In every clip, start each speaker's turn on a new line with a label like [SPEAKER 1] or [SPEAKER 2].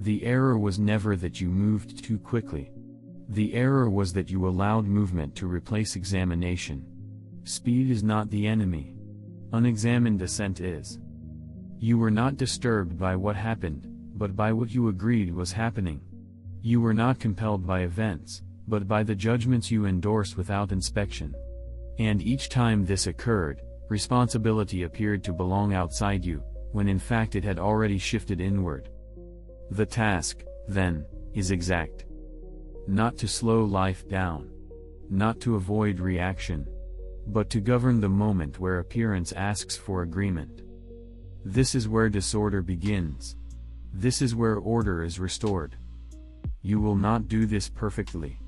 [SPEAKER 1] The error was never that you moved too quickly. The error was that you allowed movement to replace examination. Speed is not the enemy. Unexamined assent is. You were not disturbed by what happened, but by what you agreed was happening. You were not compelled by events, but by the judgments you endorsed without inspection. And each time this occurred, responsibility appeared to belong outside you, when in fact it had already shifted inward. The task, then, is exact. Not to slow life down. Not to avoid reaction. But to govern the moment where appearance asks for agreement. This is where disorder begins. This is where order is restored. You will not do this perfectly.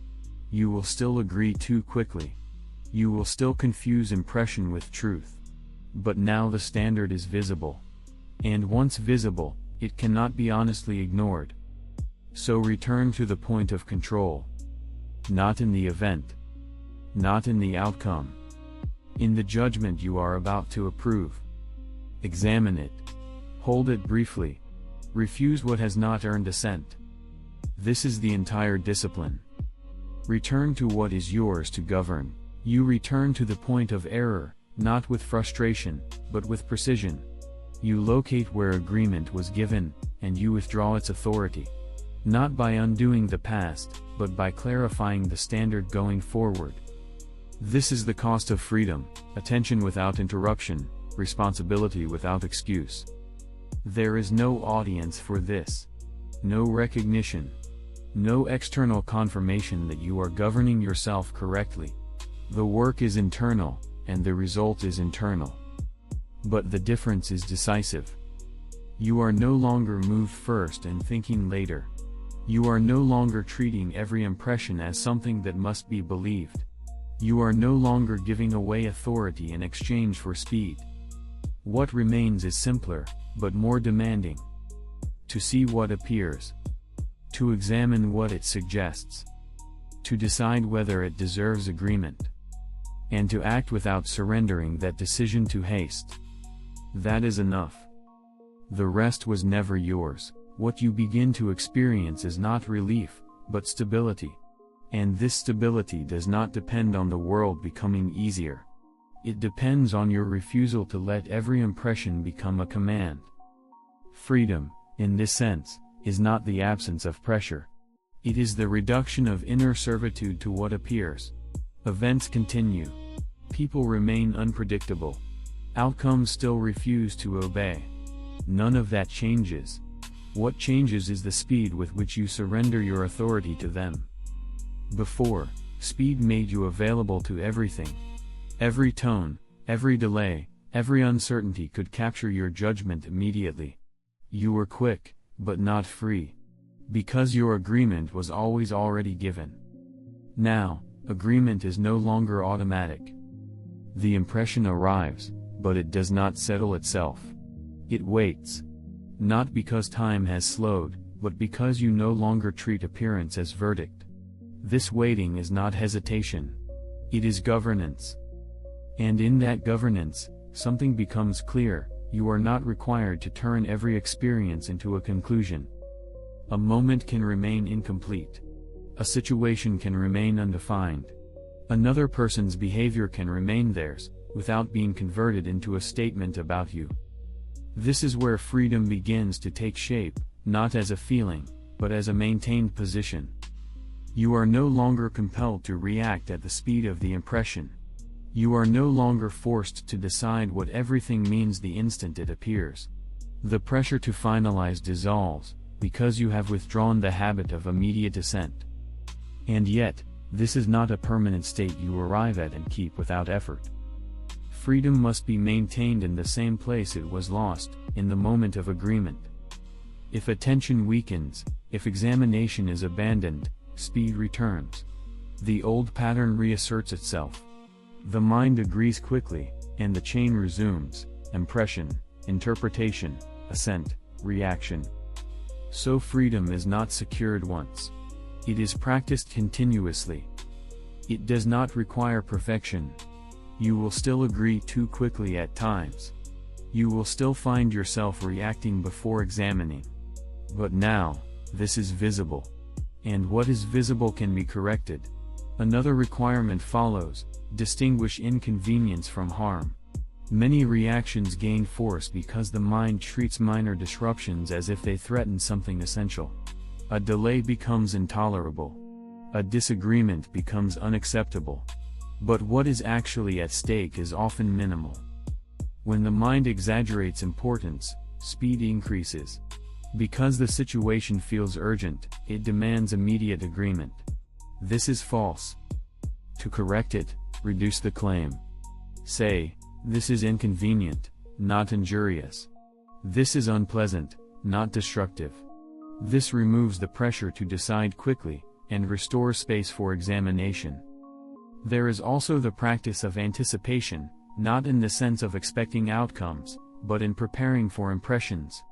[SPEAKER 1] You will still agree too quickly. You will still confuse impression with truth. But now the standard is visible. And once visible, it cannot be honestly ignored. So return to the point of control. Not in the event. Not in the outcome. In the judgment you are about to approve. Examine it. Hold it briefly. Refuse what has not earned assent. This is the entire discipline. Return to what is yours to govern. You return to the point of error, not with frustration, but with precision. You locate where agreement was given, and you withdraw its authority. Not by undoing the past, but by clarifying the standard going forward. This is the cost of freedom: attention without interruption, responsibility without excuse. There is no audience for this. No recognition. No external confirmation that you are governing yourself correctly. The work is internal, and the result is internal. But the difference is decisive. You are no longer moved first and thinking later. You are no longer treating every impression as something that must be believed. You are no longer giving away authority in exchange for speed. What remains is simpler, but more demanding. To see what appears. To examine what it suggests. To decide whether it deserves agreement. And to act without surrendering that decision to haste. That is enough. The rest was never yours. What you begin to experience is not relief, but stability. And this stability does not depend on the world becoming easier. It depends on your refusal to let every impression become a command. Freedom, in this sense, is not the absence of pressure. It is the reduction of inner servitude to what appears. Events continue. People remain unpredictable. Outcomes still refuse to obey. None of that changes. What changes is the speed with which you surrender your authority to them. Before, speed made you available to everything. Every tone, every delay, every uncertainty could capture your judgment immediately. You were quick, but not free. Because your agreement was always already given. Now, agreement is no longer automatic. The impression arrives, but it does not settle itself. It waits. Not because time has slowed, but because you no longer treat appearance as verdict. This waiting is not hesitation. It is governance. And in that governance, something becomes clear: you are not required to turn every experience into a conclusion. A moment can remain incomplete. A situation can remain undefined. Another person's behavior can remain theirs, without being converted into a statement about you. This is where freedom begins to take shape, not as a feeling, but as a maintained position. You are no longer compelled to react at the speed of the impression. You are no longer forced to decide what everything means the instant it appears. The pressure to finalize dissolves, because you have withdrawn the habit of immediate assent. And yet, this is not a permanent state you arrive at and keep without effort. Freedom must be maintained in the same place it was lost, in the moment of agreement. If attention weakens, if examination is abandoned, speed returns. The old pattern reasserts itself. The mind agrees quickly, and the chain resumes: impression, interpretation, assent, reaction. So freedom is not secured once. It is practiced continuously. It does not require perfection. You will still agree too quickly at times. You will still find yourself reacting before examining. But now, This is visible. And what is visible can be corrected. Another requirement follows: distinguish inconvenience from harm. Many reactions gain force because the mind treats minor disruptions as if they threaten something essential. A delay becomes intolerable. A disagreement becomes unacceptable. But what is actually at stake is often minimal. When the mind exaggerates importance, speed increases. Because the situation feels urgent, it demands immediate agreement. This is false. To correct it, reduce the claim. Say, this is inconvenient, not injurious. This is unpleasant, not destructive. This removes the pressure to decide quickly, and restores space for examination. There is also the practice of anticipation, not in the sense of expecting outcomes, but in preparing for impressions.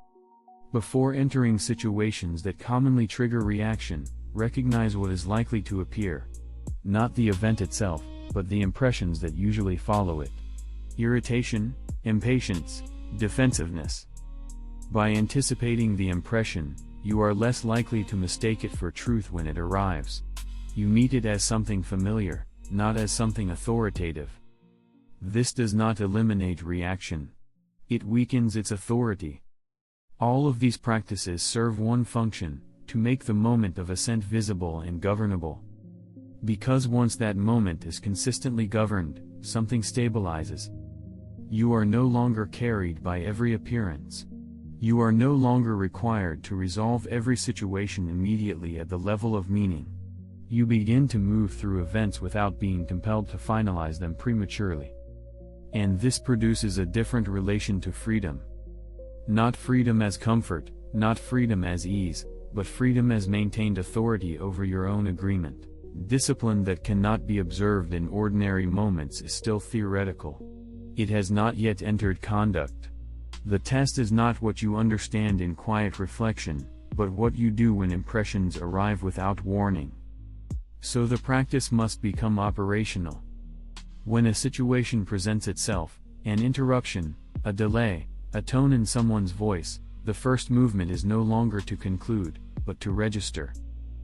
[SPEAKER 1] Before entering situations that commonly trigger reaction, recognize what is likely to appear. Not the event itself, but the impressions that usually follow it. Irritation, impatience, defensiveness. By anticipating the impression, you are less likely to mistake it for truth when it arrives. You meet it as something familiar, not as something authoritative. This does not eliminate reaction. It weakens its authority. All of these practices serve one function: to make the moment of assent visible and governable. Because once that moment is consistently governed, something stabilizes. You are no longer carried by every appearance. You are no longer required to resolve every situation immediately at the level of meaning. You begin to move through events without being compelled to finalize them prematurely. And this produces a different relation to freedom. Not freedom as comfort, not freedom as ease, but freedom as maintained authority over your own agreement. Discipline that cannot be observed in ordinary moments is still theoretical. It has not yet entered conduct. The test is not what you understand in quiet reflection, but what you do when impressions arrive without warning. So the practice must become operational. When a situation presents itself, an interruption, a delay, a tone in someone's voice, the first movement is no longer to conclude, but to register.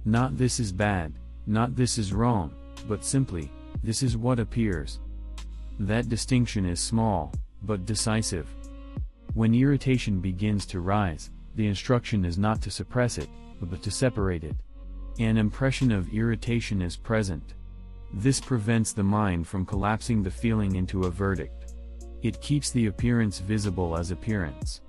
[SPEAKER 1] Not this is bad, not this is wrong, but simply, this is what appears. That distinction is small, but decisive. When irritation begins to rise, the instruction is not to suppress it, but to separate it. An impression of irritation is present. This prevents the mind from collapsing the feeling into a verdict. It keeps the appearance visible as appearance.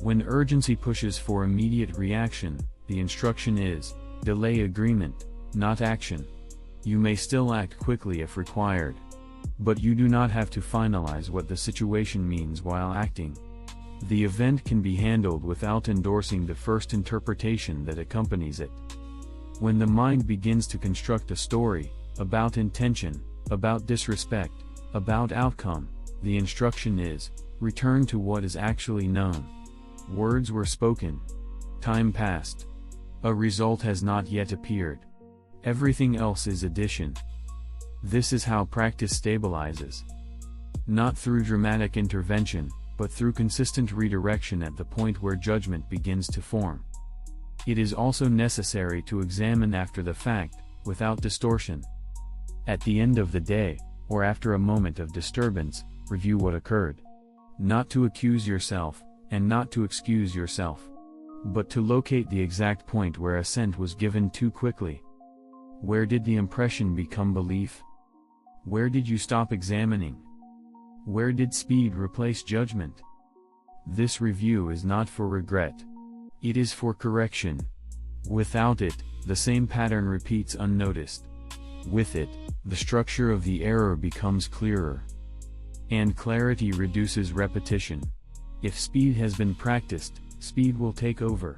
[SPEAKER 1] When urgency pushes for immediate reaction, the instruction is, delay agreement, not action. You may still act quickly if required. But you do not have to finalize what the situation means while acting. The event can be handled without endorsing the first interpretation that accompanies it. When the mind begins to construct a story, about intention, about disrespect, about outcome, the instruction is, return to what is actually known. Words were spoken. Time passed. A result has not yet appeared. Everything else is addition. This is how practice stabilizes. Not through dramatic intervention, but through consistent redirection at the point where judgment begins to form. It is also necessary to examine after the fact, without distortion. At the end of the day, or after a moment of disturbance, review what occurred. Not to accuse yourself, and not to excuse yourself, but to locate the exact point where assent was given too quickly. Where did the impression become belief? Where did you stop examining? Where did speed replace judgment? This review is not for regret. It is for correction. Without it, the same pattern repeats unnoticed. With it, the structure of the error becomes clearer. And clarity reduces repetition. If speed has been practiced, speed will take over.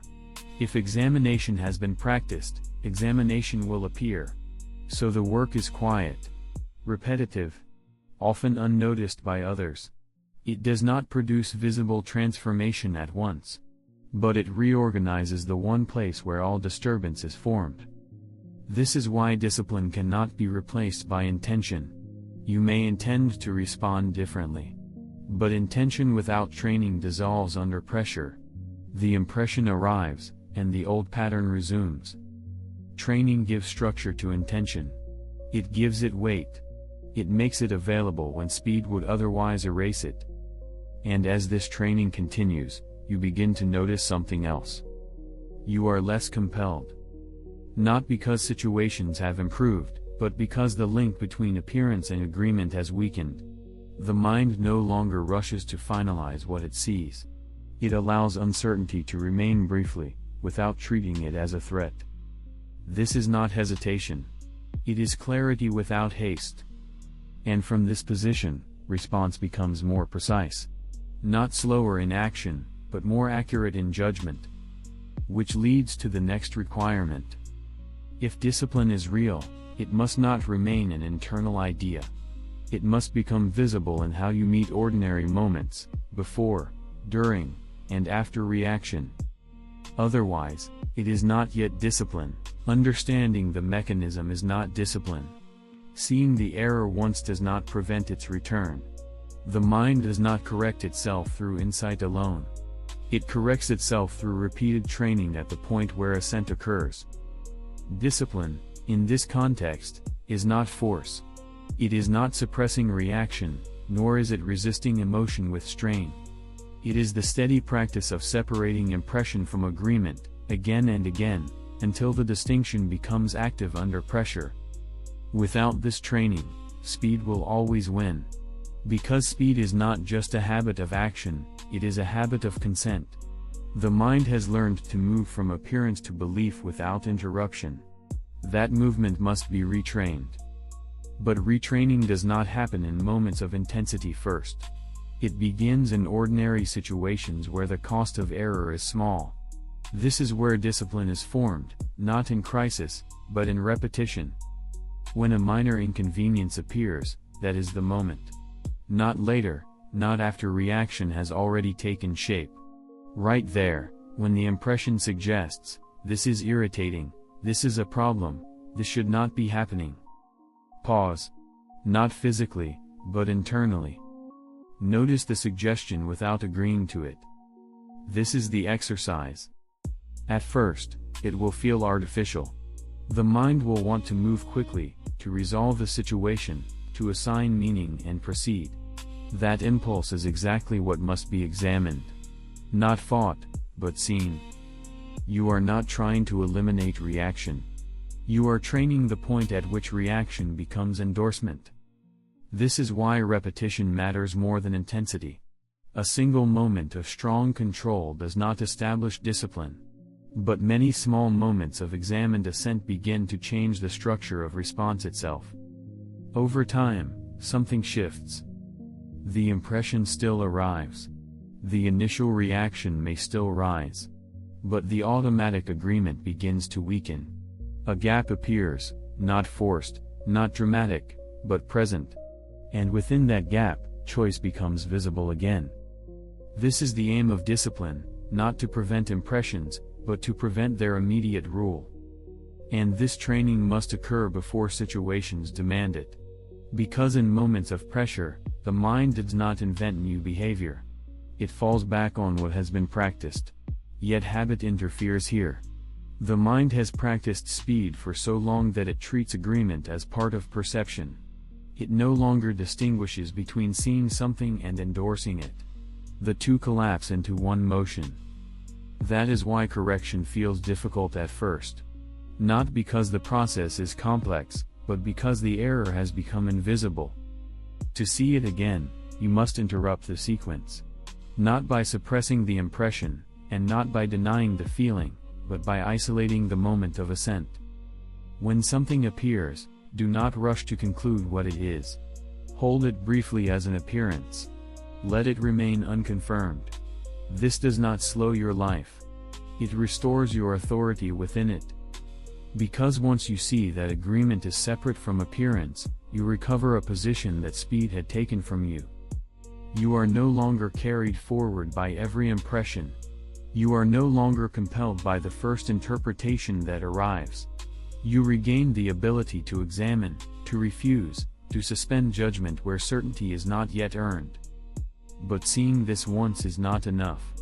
[SPEAKER 1] If examination has been practiced, examination will appear. So the work is quiet, repetitive, often unnoticed by others. It does not produce visible transformation at once. But it reorganizes the one place where all disturbance is formed. This is why discipline cannot be replaced by intention. You may intend to respond differently. But intention without training dissolves under pressure. The impression arrives, and the old pattern resumes. Training gives structure to intention. It gives it weight. It makes it available when speed would otherwise erase it. And as this training continues, you begin to notice something else. You are less compelled. Not because situations have improved, but because the link between appearance and agreement has weakened. The mind no longer rushes to finalize what it sees. It allows uncertainty to remain briefly, without treating it as a threat. This is not hesitation. It is clarity without haste. And from this position, response becomes more precise. Not slower in action, but more accurate in judgment. Which leads to the next requirement. If discipline is real, it must not remain an internal idea. It must become visible in how you meet ordinary moments, before, during, and after reaction. Otherwise, it is not yet discipline. Understanding the mechanism is not discipline. Seeing the error once does not prevent its return. The mind does not correct itself through insight alone. It corrects itself through repeated training at the point where assent occurs. Discipline, in this context, is not force. It is not suppressing reaction, nor is it resisting emotion with strain. It is the steady practice of separating impression from agreement, again and again, until the distinction becomes active under pressure. Without this training, speed will always win. Because speed is not just a habit of action, it is a habit of consent. The mind has learned to move from appearance to belief without interruption. That movement must be retrained. But retraining does not happen in moments of intensity first. It begins in ordinary situations where the cost of error is small. This is where discipline is formed, not in crisis, but in repetition. When a minor inconvenience appears, that is the moment. Not later, not after reaction has already taken shape. Right there, when the impression suggests, this is irritating, this is a problem, this should not be happening. Pause. Not physically, but internally. Notice the suggestion without agreeing to it. This is the exercise. At first, it will feel artificial. The mind will want to move quickly, to resolve the situation, to assign meaning and proceed. That impulse is exactly what must be examined. Not fought, but seen. You are not trying to eliminate reaction. You are training the point at which reaction becomes endorsement. This is why repetition matters more than intensity. A single moment of strong control does not establish discipline. But many small moments of examined assent begin to change the structure of response itself. Over time, something shifts. The impression still arrives. The initial reaction may still rise. But the automatic agreement begins to weaken. A gap appears, not forced, not dramatic, but present. And within that gap, choice becomes visible again. This is the aim of discipline, not to prevent impressions, but to prevent their immediate rule. And this training must occur before situations demand it. Because in moments of pressure, the mind does not invent new behavior. It falls back on what has been practiced. Yet habit interferes here. The mind has practiced speed for so long that it treats agreement as part of perception. It no longer distinguishes between seeing something and endorsing it. The two collapse into one motion. That is why correction feels difficult at first. Not because the process is complex, but because the error has become invisible. To see it again, you must interrupt the sequence. Not by suppressing the impression, and not by denying the feeling, but by isolating the moment of assent. When something appears, do not rush to conclude what it is. Hold it briefly as an appearance. Let it remain unconfirmed. This does not slow your life. It restores your authority within it. Because once you see that agreement is separate from appearance, you recover a position that speed had taken from you. You are no longer carried forward by every impression. You are no longer compelled by the first interpretation that arrives. You regain the ability to examine, to refuse, to suspend judgment where certainty is not yet earned. But seeing this once is not enough.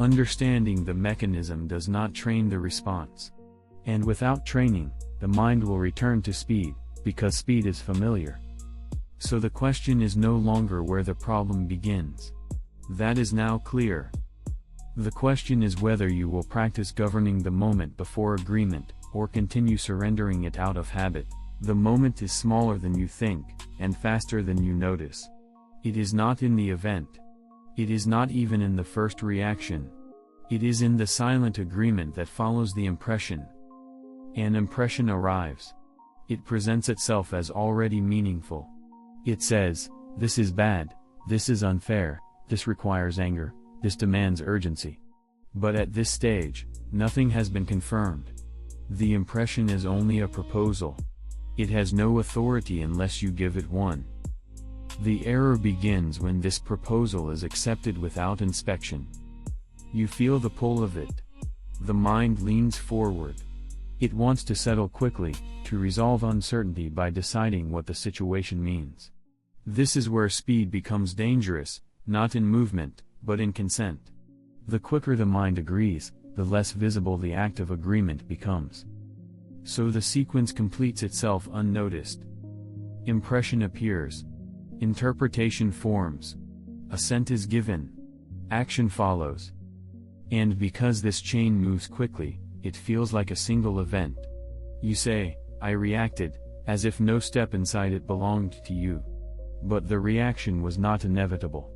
[SPEAKER 1] Understanding the mechanism does not train the response. And without training, the mind will return to speed, because speed is familiar. So the question is no longer where the problem begins. That is now clear. The question is whether you will practice governing the moment before agreement, or continue surrendering it out of habit. The moment is smaller than you think, and faster than you notice. It is not in the event. It is not even in the first reaction. It is in the silent agreement that follows the impression. An impression arrives. It presents itself as already meaningful. It says, "This is bad, this is unfair, this requires anger, this demands urgency." But at this stage, nothing has been confirmed. The impression is only a proposal. It has no authority unless you give it one. The error begins when this proposal is accepted without inspection. You feel the pull of it. The mind leans forward. It wants to settle quickly, to resolve uncertainty by deciding what the situation means. This is where speed becomes dangerous, not in movement, but in consent. The quicker the mind agrees, the less visible the act of agreement becomes. So the sequence completes itself unnoticed. Impression appears. Interpretation forms. Assent is given. Action follows. And because this chain moves quickly, it feels like a single event. You say, "I reacted," as if no step inside it belonged to you. But the reaction was not inevitable.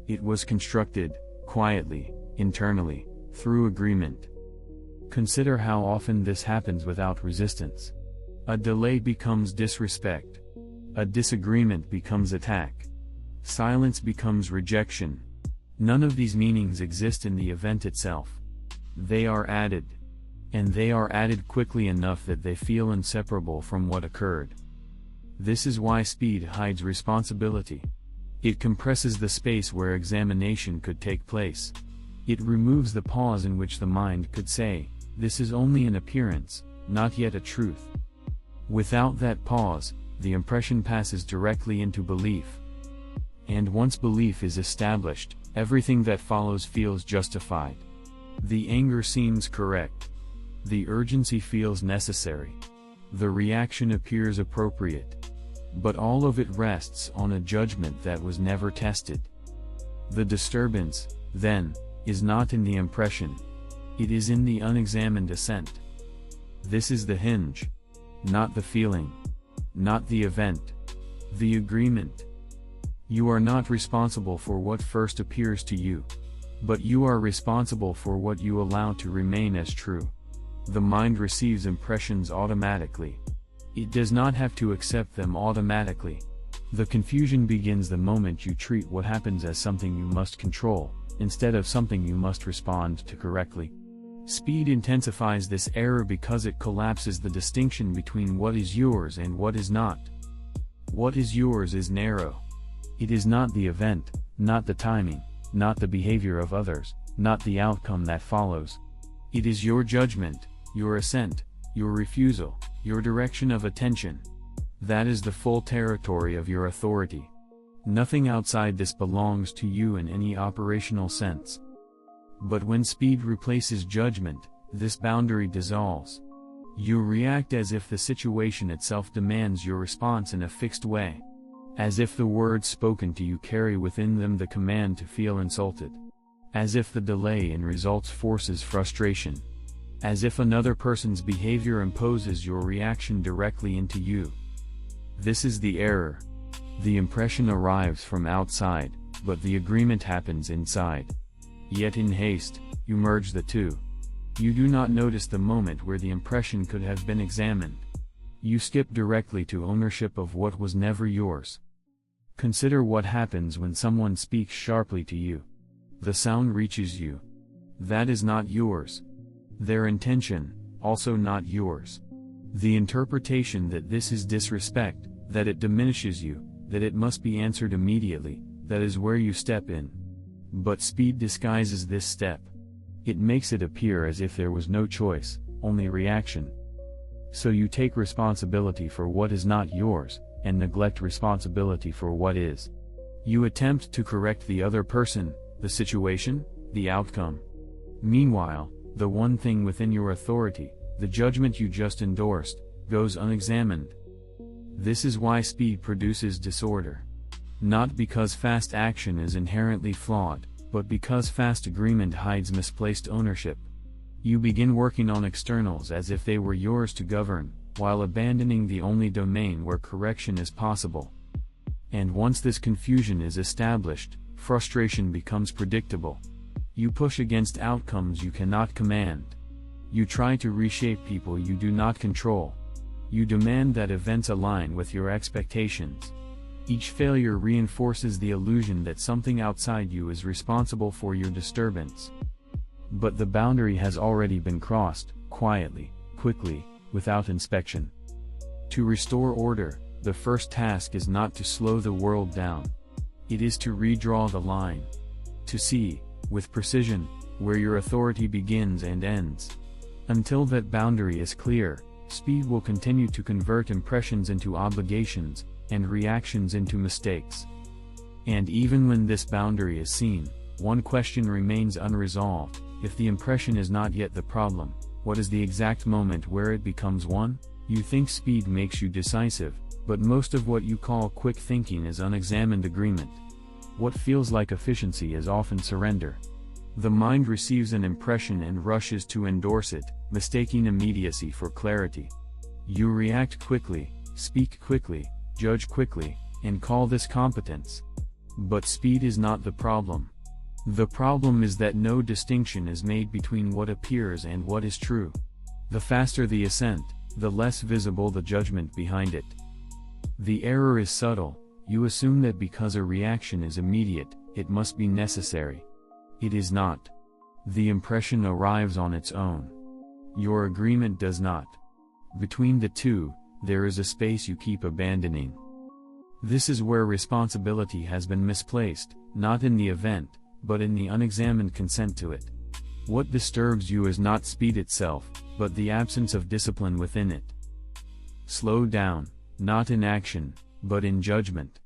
[SPEAKER 1] It was constructed, quietly, internally, through agreement. Consider how often this happens without resistance. A delay becomes disrespect. A disagreement becomes attack. Silence becomes rejection. None of these meanings exist in the event itself. They are added. And they are added quickly enough that they feel inseparable from what occurred. This is why speed hides responsibility. It compresses the space where examination could take place. It removes the pause in which the mind could say, "This is only an appearance, not yet a truth." Without that pause, the impression passes directly into belief. And once belief is established, everything that follows feels justified. The anger seems correct. The urgency feels necessary. The reaction appears appropriate. But all of it rests on a judgment that was never tested. The disturbance, then, is not in the impression. It is in the unexamined assent. This is the hinge. Not the feeling. Not the event. The agreement. You are not responsible for what first appears to you. But you are responsible for what you allow to remain as true. The mind receives impressions automatically. It does not have to accept them automatically. The confusion begins the moment you treat what happens as something you must control, instead of something you must respond to correctly. Speed intensifies this error because it collapses the distinction between what is yours and what is not. What is yours is narrow. It is not the event, not the timing, not the behavior of others, not the outcome that follows. It is your judgment, your assent, your refusal, your direction of attention. That is the full territory of your authority. Nothing outside this belongs to you in any operational sense. But when speed replaces judgment, this boundary dissolves. You react as if the situation itself demands your response in a fixed way. As if the words spoken to you carry within them the command to feel insulted. As if the delay in results forces frustration. As if another person's behavior imposes your reaction directly into you. This is the error. The impression arrives from outside, but the agreement happens inside. Yet in haste, you merge the two. You do not notice the moment where the impression could have been examined. You skip directly to ownership of what was never yours. Consider what happens when someone speaks sharply to you. The sound reaches you. That is not yours. Their intention, also not yours. The interpretation that this is disrespect, that it diminishes you, that it must be answered immediately, that is where you step in. But speed disguises this step. It makes it appear as if there was no choice, only reaction. So you take responsibility for what is not yours, and neglect responsibility for what is. You attempt to correct the other person, the situation, the outcome. Meanwhile, the one thing within your authority, the judgment you just endorsed, goes unexamined. This is why speed produces disorder. Not because fast action is inherently flawed, but because fast agreement hides misplaced ownership. You begin working on externals as if they were yours to govern, while abandoning the only domain where correction is possible. And once this confusion is established, frustration becomes predictable. You push against outcomes you cannot command. You try to reshape people you do not control. You demand that events align with your expectations. Each failure reinforces the illusion that something outside you is responsible for your disturbance. But the boundary has already been crossed, quietly, quickly, without inspection. To restore order, the first task is not to slow the world down. It is to redraw the line. To see, with precision, where your authority begins and ends. Until that boundary is clear, speed will continue to convert impressions into obligations, and reactions into mistakes. And even when this boundary is seen, one question remains unresolved: if the impression is not yet the problem, what is the exact moment where it becomes one? You think speed makes you decisive, but most of what you call quick thinking is unexamined agreement. What feels like efficiency is often surrender. The mind receives an impression and rushes to endorse it, mistaking immediacy for clarity. You react quickly, speak quickly, judge quickly, and call this competence. But speed is not the problem. The problem is that no distinction is made between what appears and what is true. The faster the assent, the less visible the judgment behind it. The error is subtle. You assume that because a reaction is immediate, it must be necessary. It is not. The impression arrives on its own. Your agreement does not. Between the two, there is a space you keep abandoning. This is where responsibility has been misplaced, not in the event, but in the unexamined consent to it. What disturbs you is not speed itself, but the absence of discipline within it. Slow down, not in action, but in judgment.